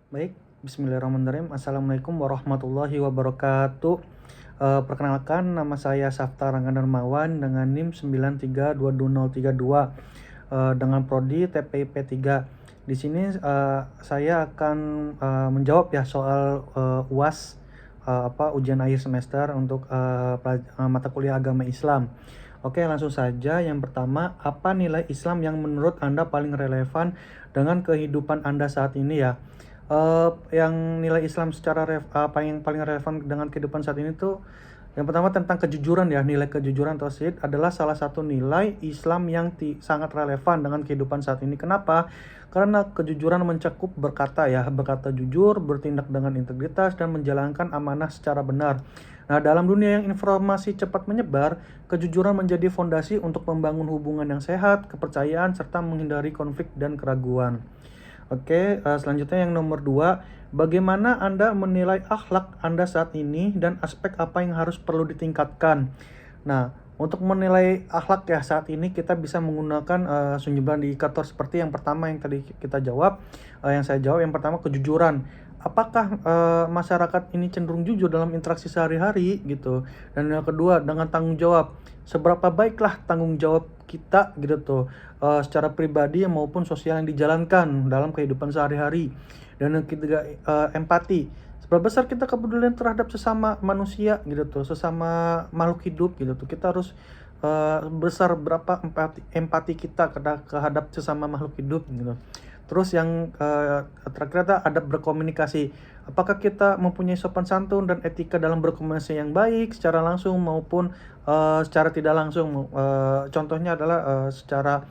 Baik, bismillahirrahmanirrahim. Assalamualaikum warahmatullahi wabarakatuh. Perkenalkan, nama saya Safta Rangga Darmawan dengan NIM 93220032 dengan prodi TPIP 3. Di sini saya akan menjawab ya soal UAS, ujian akhir semester untuk mata kuliah agama Islam. Oke, langsung saja. Yang pertama, apa nilai Islam yang menurut Anda paling relevan dengan kehidupan Anda saat ini ya? Yang nilai Islam secara apa yang paling relevan dengan kehidupan saat ini tuh yang pertama tentang kejujuran ya. Nilai kejujuran tauhid adalah salah satu nilai Islam yang sangat relevan dengan kehidupan saat ini. Kenapa? Karena kejujuran mencakup berkata jujur, bertindak dengan integritas, dan menjalankan amanah secara benar. Nah, dalam dunia yang informasi cepat menyebar, kejujuran menjadi fondasi untuk membangun hubungan yang sehat, kepercayaan, serta menghindari konflik dan keraguan. Oke, selanjutnya yang nomor 2, bagaimana Anda menilai akhlak Anda saat ini dan aspek apa yang harus perlu ditingkatkan? Nah, untuk menilai akhlak ya saat ini kita bisa menggunakan sejumlah indikator seperti yang pertama yang tadi kita jawab, yang saya jawab yang pertama kejujuran. Apakah masyarakat ini cenderung jujur dalam interaksi sehari-hari gitu? Dan yang kedua dengan tanggung jawab. Seberapa baiklah tanggung jawab kita gitu tuh secara pribadi maupun sosial yang dijalankan dalam kehidupan sehari-hari. Dan yang ketiga empati. Seberapa besar kita kepedulian terhadap sesama manusia gitu tuh, sesama makhluk hidup gitu tuh. Kita harus besar berapa empati kita terhadap sesama makhluk hidup gitu. Terus yang terakhir ada berkomunikasi. Apakah kita mempunyai sopan santun dan etika dalam berkomunikasi yang baik secara langsung maupun secara tidak langsung. Contohnya adalah secara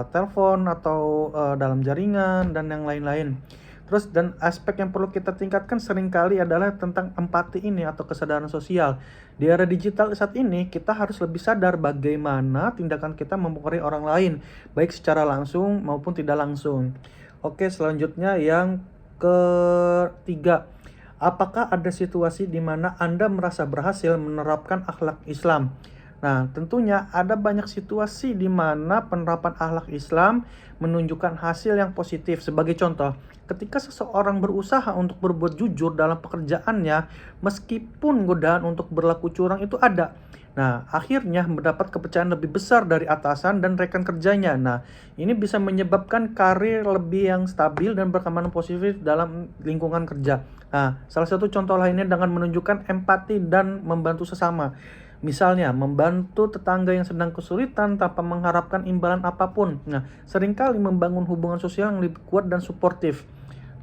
telepon atau dalam jaringan dan yang lain-lain. Terus dan aspek yang perlu kita tingkatkan seringkali adalah tentang empati ini atau kesadaran sosial. Di era digital saat ini kita harus lebih sadar bagaimana tindakan kita mempengaruhi orang lain, baik secara langsung maupun tidak langsung. Oke, selanjutnya yang ketiga. Apakah ada situasi di mana Anda merasa berhasil menerapkan akhlak Islam? Nah, tentunya ada banyak situasi di mana penerapan akhlak Islam menunjukkan hasil yang positif. Sebagai contoh, ketika seseorang berusaha untuk berbuat jujur dalam pekerjaannya, meskipun godaan untuk berlaku curang itu ada. Nah, akhirnya mendapat kepercayaan lebih besar dari atasan dan rekan kerjanya. Nah, ini bisa menyebabkan karir lebih yang stabil dan berkembang positif dalam lingkungan kerja. Nah, salah satu contoh lainnya dengan menunjukkan empati dan membantu sesama. Misalnya, membantu tetangga yang sedang kesulitan tanpa mengharapkan imbalan apapun. Nah, seringkali membangun hubungan sosial yang lebih kuat dan suportif.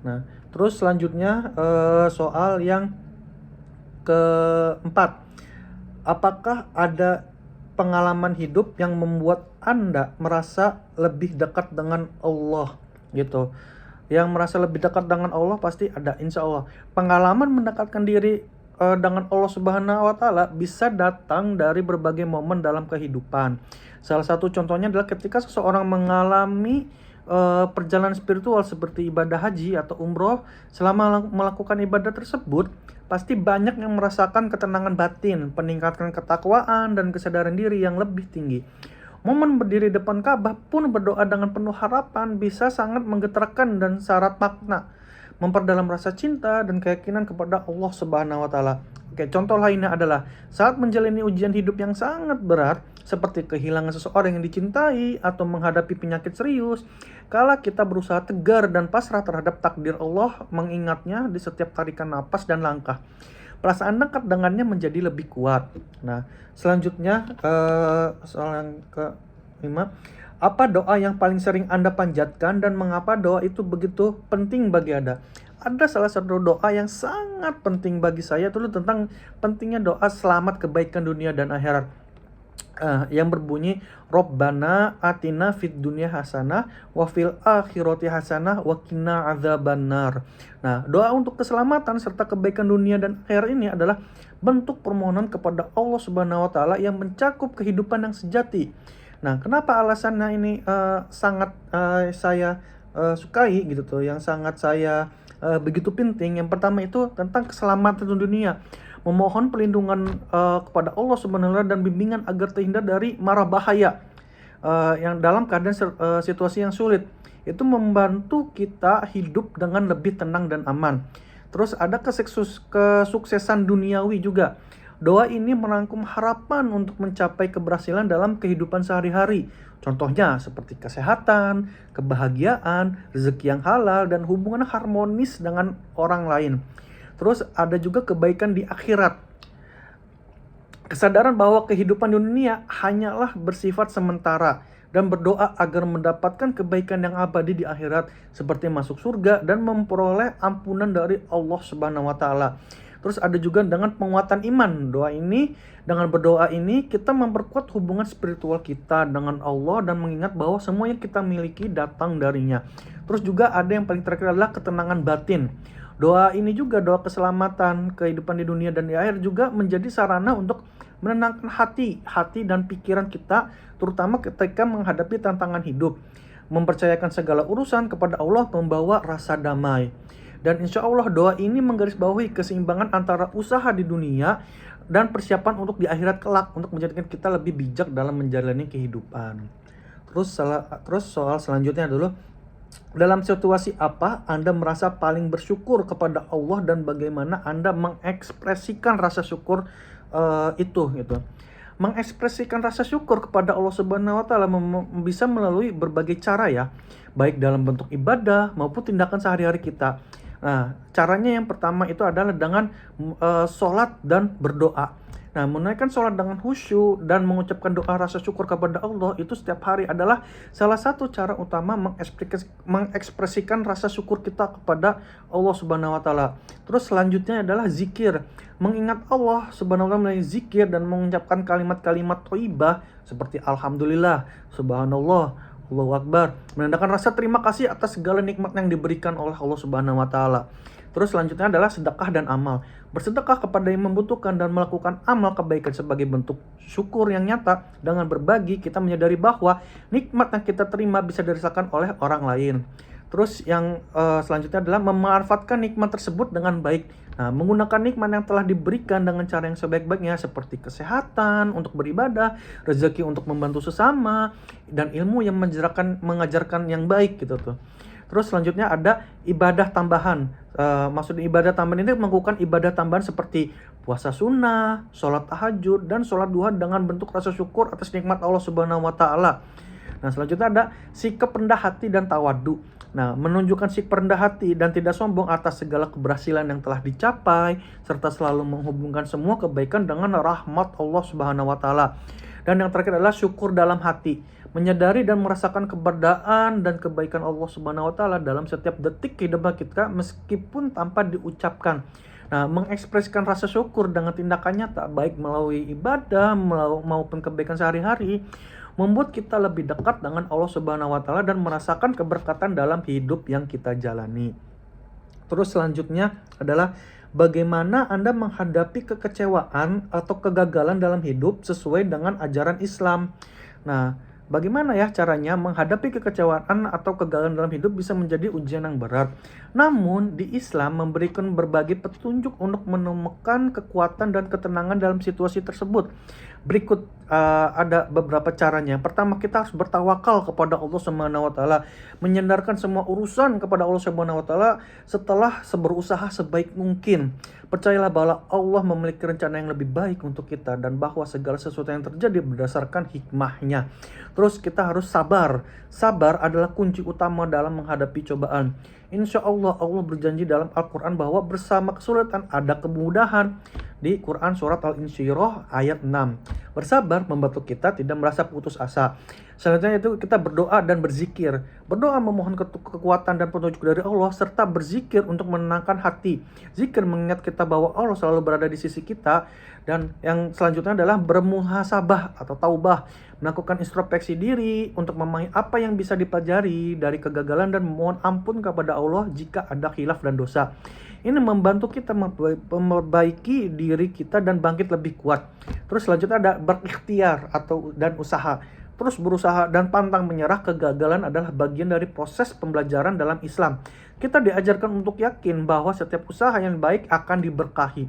Nah, terus selanjutnya soal yang keempat. Apakah ada pengalaman hidup yang membuat Anda merasa lebih dekat dengan Allah gitu? Yang merasa lebih dekat dengan Allah pasti ada, insya Allah. Pengalaman mendekatkan diri dengan Allah Subhanahu wa Ta'ala bisa datang dari berbagai momen dalam kehidupan. Salah satu contohnya adalah ketika seseorang mengalami perjalanan spiritual seperti ibadah haji atau umroh. Selama melakukan ibadah tersebut, pasti banyak yang merasakan ketenangan batin, peningkatan ketakwaan, dan kesadaran diri yang lebih tinggi. Momen berdiri depan Ka'bah pun berdoa dengan penuh harapan bisa sangat menggetarkan dan syarat makna, memperdalam rasa cinta dan keyakinan kepada Allah Subhanahu wa Ta'ala. Oke, contoh lainnya adalah saat menjalani ujian hidup yang sangat berat, seperti kehilangan seseorang yang dicintai atau menghadapi penyakit serius. Kala kita berusaha tegar dan pasrah terhadap takdir Allah, mengingatnya di setiap tarikan napas dan langkah, perasaan dekat dengannya menjadi lebih kuat. Nah, selanjutnya soal yang kelima, apa doa yang paling sering Anda panjatkan dan mengapa doa itu begitu penting bagi Anda? Ada salah satu doa yang sangat penting bagi saya itu tentang pentingnya doa selamat kebaikan dunia dan akhirat. Yang berbunyi Robbana atina fid dunya hasanah wa fil akhirati hasanah wa qina adzabannar. Nah, doa untuk keselamatan serta kebaikan dunia dan akhirat ini adalah bentuk permohonan kepada Allah Subhanahu wa Ta'ala yang mencakup kehidupan yang sejati. Nah, kenapa alasannya ini sangat saya sukai gitu tuh, yang sangat saya begitu penting. Yang pertama itu tentang keselamatan dunia, memohon perlindungan kepada Allah Subhanahu wa Ta'ala dan bimbingan agar terhindar dari mara bahaya yang dalam keadaan situasi yang sulit. itu membantu kita hidup dengan lebih tenang dan aman. Terus ada kesuksesan duniawi juga. Doa ini merangkum harapan untuk mencapai keberhasilan dalam kehidupan sehari-hari. Contohnya seperti kesehatan, kebahagiaan, rezeki yang halal, dan hubungan harmonis dengan orang lain. Terus ada juga kebaikan di akhirat. Kesadaran bahwa kehidupan di dunia hanyalah bersifat sementara dan berdoa agar mendapatkan kebaikan yang abadi di akhirat seperti masuk surga dan memperoleh ampunan dari Allah Subhanahu wa taala. Terus ada juga dengan penguatan iman. Dengan berdoa ini kita memperkuat hubungan spiritual kita dengan Allah dan mengingat bahwa semua yang kita miliki datang darinya. Terus juga ada yang paling terakhir adalah ketenangan batin. Doa ini juga doa keselamatan, kehidupan di dunia dan di akhir juga menjadi sarana untuk menenangkan hati dan pikiran kita, terutama ketika menghadapi tantangan hidup. Mempercayakan segala urusan kepada Allah membawa rasa damai. Dan insya Allah doa ini menggarisbawahi keseimbangan antara usaha di dunia dan persiapan untuk di akhirat kelak untuk menjadikan kita lebih bijak dalam menjalani kehidupan. Terus soal selanjutnya dulu, dalam situasi apa Anda merasa paling bersyukur kepada Allah dan bagaimana Anda mengekspresikan rasa syukur itu gitu. Mengekspresikan rasa syukur kepada Allah Subhanahu wa taala bisa melalui berbagai cara ya, baik dalam bentuk ibadah maupun tindakan sehari-hari kita. Nah, caranya yang pertama itu adalah dengan sholat dan berdoa. Nah, menunaikan sholat dengan khusyuk dan mengucapkan doa rasa syukur kepada Allah itu setiap hari adalah salah satu cara utama mengekspresikan rasa syukur kita kepada Allah Subhanahu wa taala. Terus selanjutnya adalah zikir. Mengingat Allah Subhanahu wa taala melalui zikir dan mengucapkan kalimat-kalimat thayyibah seperti alhamdulillah, subhanallah, Allahu Akbar, menandakan rasa terima kasih atas segala nikmat yang diberikan oleh Allah Subhanahu wa taala. Terus selanjutnya adalah sedekah dan amal. Bersedekah kepada yang membutuhkan dan melakukan amal kebaikan sebagai bentuk syukur yang nyata. Dengan berbagi, kita menyadari bahwa nikmat yang kita terima bisa dirasakan oleh orang lain. Terus yang selanjutnya adalah memanfaatkan nikmat tersebut dengan baik. Nah, menggunakan nikmat yang telah diberikan dengan cara yang sebaik-baiknya seperti kesehatan untuk beribadah, rezeki untuk membantu sesama, dan ilmu yang mengajarkan yang baik gitu tuh. Terus selanjutnya ada ibadah tambahan. Maksud ibadah tambahan ini melakukan ibadah tambahan seperti puasa sunnah, sholat tahajud, dan sholat duha dengan bentuk rasa syukur atas nikmat Allah Subhanahu wa taala. Nah, selanjutnya ada sikap rendah hati dan tawadhu. Nah, menunjukkan sikap rendah hati dan tidak sombong atas segala keberhasilan yang telah dicapai, serta selalu menghubungkan semua kebaikan dengan rahmat Allah Subhanahu wa taala. Dan yang terakhir adalah syukur dalam hati, menyadari dan merasakan keberadaan dan kebaikan Allah Subhanahu wa taala dalam setiap detik kehidupan kita meskipun tanpa diucapkan. Nah, mengekspresikan rasa syukur dengan tindakan nyata baik melalui ibadah maupun kebaikan sehari-hari membuat kita lebih dekat dengan Allah Subhanahu wa taala dan merasakan keberkatan dalam hidup yang kita jalani. Terus selanjutnya adalah bagaimana Anda menghadapi kekecewaan atau kegagalan dalam hidup sesuai dengan ajaran Islam. Nah, bagaimana ya caranya menghadapi kekecewaan atau kegagalan dalam hidup bisa menjadi ujian yang berat. Namun, di Islam memberikan berbagai petunjuk untuk menemukan kekuatan dan ketenangan dalam situasi tersebut. Berikut ada beberapa caranya. Pertama, kita harus bertawakal kepada Allah Subhanahu wa taala, menyandarkan semua urusan kepada Allah Subhanahu wa taala setelah berusaha sebaik mungkin. Percayalah bahwa Allah memiliki rencana yang lebih baik untuk kita dan bahwa segala sesuatu yang terjadi berdasarkan hikmahnya. Terus kita harus sabar. Sabar adalah kunci utama dalam menghadapi cobaan. Insya Allah, Allah berjanji dalam Al-Quran bahwa bersama kesulitan ada kemudahan. Di Quran surat Al-Insyirah ayat 6. Bersabar membantu kita tidak merasa putus asa. Selanjutnya itu kita berdoa dan berzikir. Berdoa memohon kekuatan dan petunjuk dari Allah serta berzikir untuk menenangkan hati. Zikir mengingat kita bahwa Allah selalu berada di sisi kita. Dan yang selanjutnya adalah bermuhasabah atau taubah, melakukan introspeksi diri untuk memahami apa yang bisa dipelajari dari kegagalan dan memohon ampun kepada Allah jika ada khilaf dan dosa. Ini membantu kita memperbaiki diri kita dan bangkit lebih kuat. Terus selanjutnya ada berikhtiar dan usaha. Terus berusaha dan pantang menyerah. Kegagalan adalah bagian dari proses pembelajaran dalam Islam. Kita diajarkan untuk yakin bahwa setiap usaha yang baik akan diberkahi.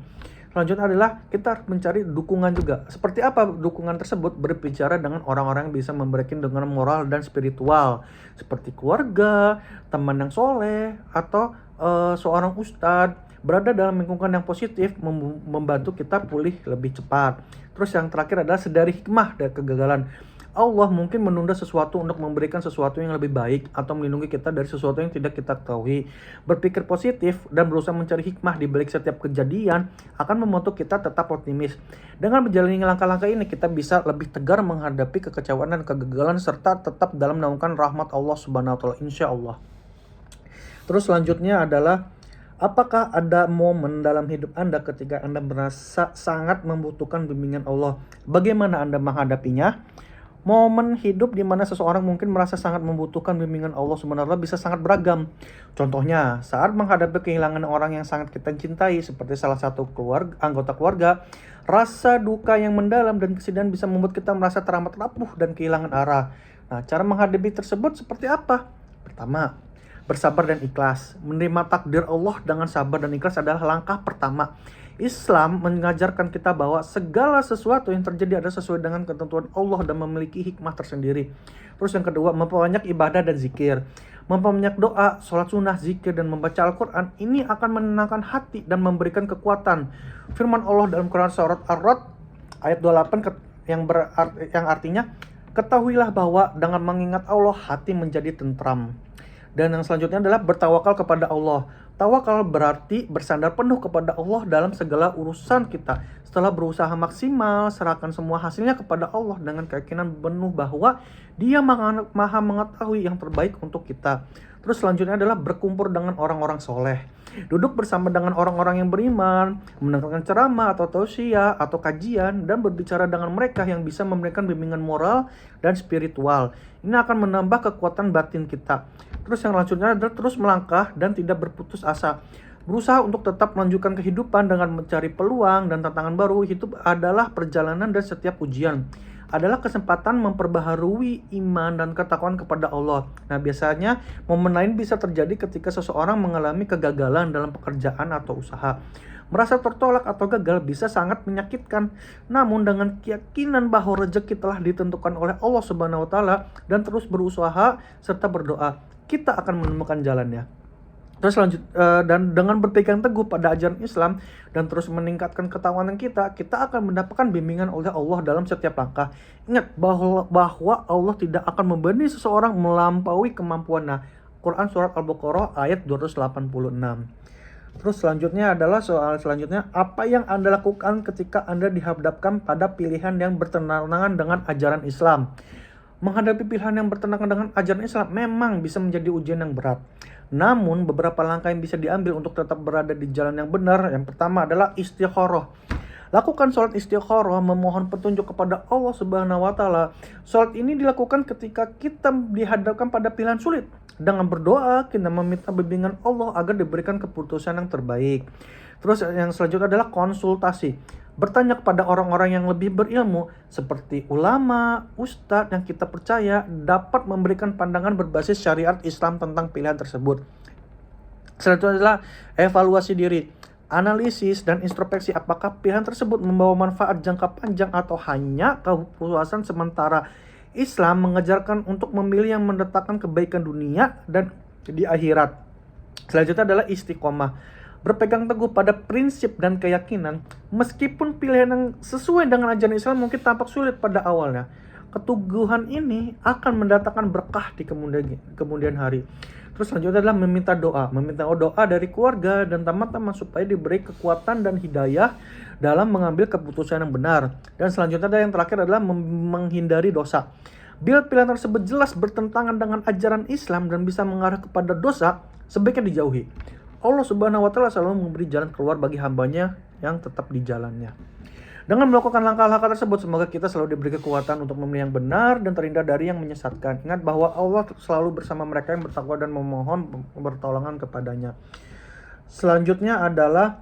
Selanjutnya adalah kita harus mencari dukungan juga. Seperti apa dukungan tersebut? Berbicara dengan orang-orang yang bisa memberikan dengan moral dan spiritual, seperti keluarga, teman yang soleh, atau seorang ustadz. Berada dalam lingkungan yang positif membantu kita pulih lebih cepat. Terus yang terakhir adalah sadari hikmah dari kegagalan. Allah mungkin menunda sesuatu untuk memberikan sesuatu yang lebih baik atau melindungi kita dari sesuatu yang tidak kita ketahui. Berpikir positif dan berusaha mencari hikmah di balik setiap kejadian akan membantu kita tetap optimis. Dengan menjalani langkah-langkah ini, kita bisa lebih tegar menghadapi kekecewaan dan kegagalan serta tetap dalam menemukan rahmat Allah Subhanahu wa taala, insya Allah. Terus selanjutnya adalah, apakah ada momen dalam hidup Anda ketika Anda merasa sangat membutuhkan bimbingan Allah? Bagaimana Anda menghadapinya? Momen hidup di mana seseorang mungkin merasa sangat membutuhkan bimbingan Allah sebenarnya bisa sangat beragam. Contohnya, saat menghadapi kehilangan orang yang sangat kita cintai, seperti salah satu anggota keluarga, rasa duka yang mendalam dan kesedihan bisa membuat kita merasa teramat rapuh dan kehilangan arah. Nah, cara menghadapi tersebut seperti apa? Pertama, bersabar dan ikhlas. Menerima takdir Allah dengan sabar dan ikhlas adalah langkah pertama. Islam mengajarkan kita bahwa segala sesuatu yang terjadi adalah sesuai dengan ketentuan Allah dan memiliki hikmah tersendiri. Terus yang kedua, memperbanyak ibadah dan zikir. Memperbanyak doa, sholat sunnah, zikir, dan membaca Al-Quran. Ini akan menenangkan hati dan memberikan kekuatan. Firman Allah dalam Quran surat Ar-Ra'd ayat 28 yang artinya, ketahuilah bahwa dengan mengingat Allah hati menjadi tentram. Dan yang selanjutnya adalah bertawakal kepada Allah. Tawakal berarti bersandar penuh kepada Allah dalam segala urusan kita. Setelah berusaha maksimal, serahkan semua hasilnya kepada Allah dengan keyakinan penuh bahwa Dia maha mengetahui yang terbaik untuk kita. Terus selanjutnya adalah berkumpul dengan orang-orang soleh. Duduk bersama dengan orang-orang yang beriman, mendengarkan ceramah atau tausiah atau kajian, dan berbicara dengan mereka yang bisa memberikan bimbingan moral dan spiritual. Ini akan menambah kekuatan batin kita. Terus yang selanjutnya adalah terus melangkah dan tidak berputus asa. Berusaha untuk tetap melanjutkan kehidupan dengan mencari peluang dan tantangan baru. Hidup adalah perjalanan dan setiap ujian adalah kesempatan memperbaharui iman dan ketakwaan kepada Allah. Nah, biasanya momen lain bisa terjadi ketika seseorang mengalami kegagalan dalam pekerjaan atau usaha. Merasa tertolak atau gagal bisa sangat menyakitkan. Namun dengan keyakinan bahwa rezeki telah ditentukan oleh Allah Subhanahu wa taala dan terus berusaha serta berdoa, kita akan menemukan jalannya. Terus dan dengan berpegang teguh pada ajaran Islam dan terus meningkatkan ketakwaan kita akan mendapatkan bimbingan oleh Allah dalam setiap langkah. Ingat bahwa Allah tidak akan membebani seseorang melampaui kemampuan. Nah, Quran surat Al-Baqarah ayat 286. Terus selanjutnya adalah soal selanjutnya, apa yang Anda lakukan ketika Anda dihadapkan pada pilihan yang bertentangan dengan ajaran Islam? Menghadapi pilihan yang bertentangan dengan ajaran Islam memang bisa menjadi ujian yang berat. Namun beberapa langkah yang bisa diambil untuk tetap berada di jalan yang benar. Yang pertama adalah istikharah. Lakukan sholat istikharah, memohon petunjuk kepada Allah Subhanahu wa taala. Sholat ini dilakukan ketika kita dihadapkan pada pilihan sulit. Dengan berdoa, kita meminta bimbingan Allah agar diberikan keputusan yang terbaik. Terus yang selanjutnya adalah konsultasi. Bertanya kepada orang-orang yang lebih berilmu seperti ulama, ustadz yang kita percaya dapat memberikan pandangan berbasis syariat Islam tentang pilihan tersebut. Selanjutnya adalah evaluasi diri. Analisis dan introspeksi apakah pilihan tersebut membawa manfaat jangka panjang atau hanya kepuasan sementara. Islam mengajarkan untuk memilih yang mendatangkan kebaikan dunia dan di akhirat. Selanjutnya adalah istiqomah. Berpegang teguh pada prinsip dan keyakinan, meskipun pilihan yang sesuai dengan ajaran Islam mungkin tampak sulit pada awalnya. Keteguhan ini akan mendatangkan berkah di kemudian hari. Terus selanjutnya adalah meminta doa dari keluarga dan teman-teman supaya diberi kekuatan dan hidayah dalam mengambil keputusan yang benar. Dan selanjutnya yang terakhir adalah menghindari dosa. Bila pilihan tersebut jelas bertentangan dengan ajaran Islam dan bisa mengarah kepada dosa, sebaiknya dijauhi. Allah Subhanahu wa taala selalu memberi jalan keluar bagi hambanya yang tetap di jalannya. Dengan melakukan langkah-langkah tersebut, semoga kita selalu diberi kekuatan untuk memilih yang benar dan terhindar dari yang menyesatkan. Ingat bahwa Allah selalu bersama mereka yang bertakwa dan memohon pertolongan kepadanya. Selanjutnya adalah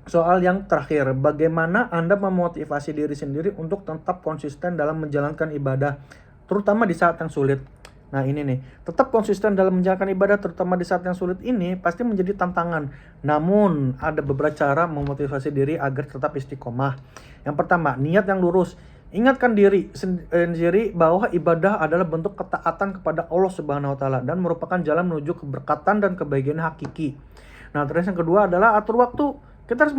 soal yang terakhir. Bagaimana Anda memotivasi diri sendiri untuk tetap konsisten dalam menjalankan ibadah, terutama di saat yang sulit? Nah ini nih, tetap konsisten dalam menjalankan ibadah terutama di saat yang sulit ini pasti menjadi tantangan. Namun ada beberapa cara memotivasi diri agar tetap istiqomah. Yang pertama, niat yang lurus. Ingatkan diri sendiri bahwa ibadah adalah bentuk ketaatan kepada Allah Subhanahu wa taala dan merupakan jalan menuju keberkatan dan kebahagiaan hakiki. Nah, terus yang kedua adalah atur waktu. Kita harus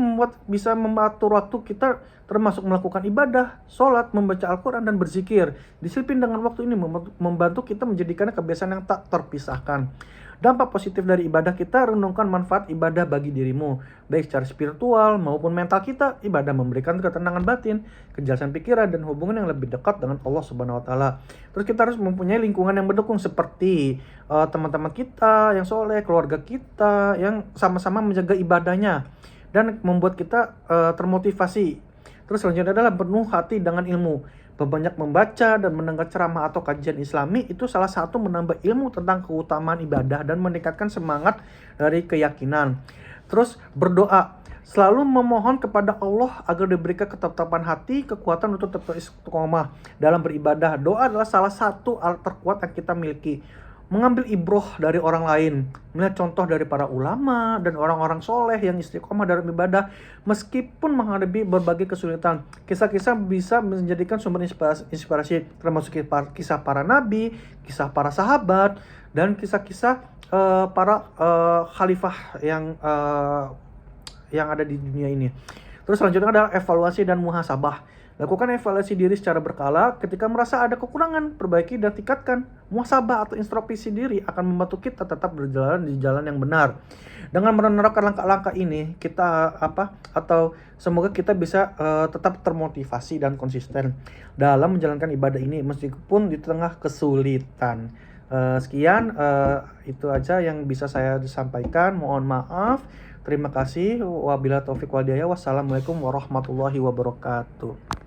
bisa mengatur waktu kita, termasuk melakukan ibadah, sholat, membaca Al-Quran, dan berzikir. Disiplin dengan waktu ini membantu kita menjadikannya kebiasaan yang tak terpisahkan. Dampak positif dari ibadah kita, renungkan manfaat ibadah bagi dirimu. Baik secara spiritual maupun mental kita, ibadah memberikan ketenangan batin, kejelasan pikiran, dan hubungan yang lebih dekat dengan Allah Subhanahu wa taala. Terus kita harus mempunyai lingkungan yang mendukung seperti teman-teman kita yang soleh, keluarga kita yang sama-sama menjaga ibadahnya dan membuat kita termotivasi. Terus selanjutnya adalah penuh hati dengan ilmu. Banyak membaca dan mendengar ceramah atau kajian Islami itu salah satu menambah ilmu tentang keutamaan ibadah dan meningkatkan semangat dari keyakinan. Terus berdoa, selalu memohon kepada Allah agar diberikan ketetapan hati, kekuatan untuk tetap istiqomah dalam beribadah. Doa adalah salah satu alat terkuat yang kita miliki. Mengambil ibroh dari orang lain, melihat contoh dari para ulama dan orang-orang soleh yang istiqomah dalam ibadah meskipun menghadapi berbagai kesulitan. Kisah-kisah bisa menjadikan sumber inspirasi, termasuk kisah para nabi, kisah para sahabat, dan kisah-kisah para khalifah yang ada di dunia ini. Terus selanjutnya adalah evaluasi dan muhasabah. Lakukan evaluasi diri secara berkala. Ketika merasa ada kekurangan, perbaiki dan tingkatkan. Muhasabah atau introspeksi diri akan membantu kita tetap berjalan di jalan yang benar. Dengan menerapkan langkah-langkah ini, semoga kita bisa tetap termotivasi dan konsisten dalam menjalankan ibadah ini meskipun di tengah kesulitan. Sekian itu aja yang bisa saya sampaikan. Mohon maaf. Terima kasih. Wabillahi taufiq wal hidayah. Wassalamualaikum warahmatullahi wabarakatuh.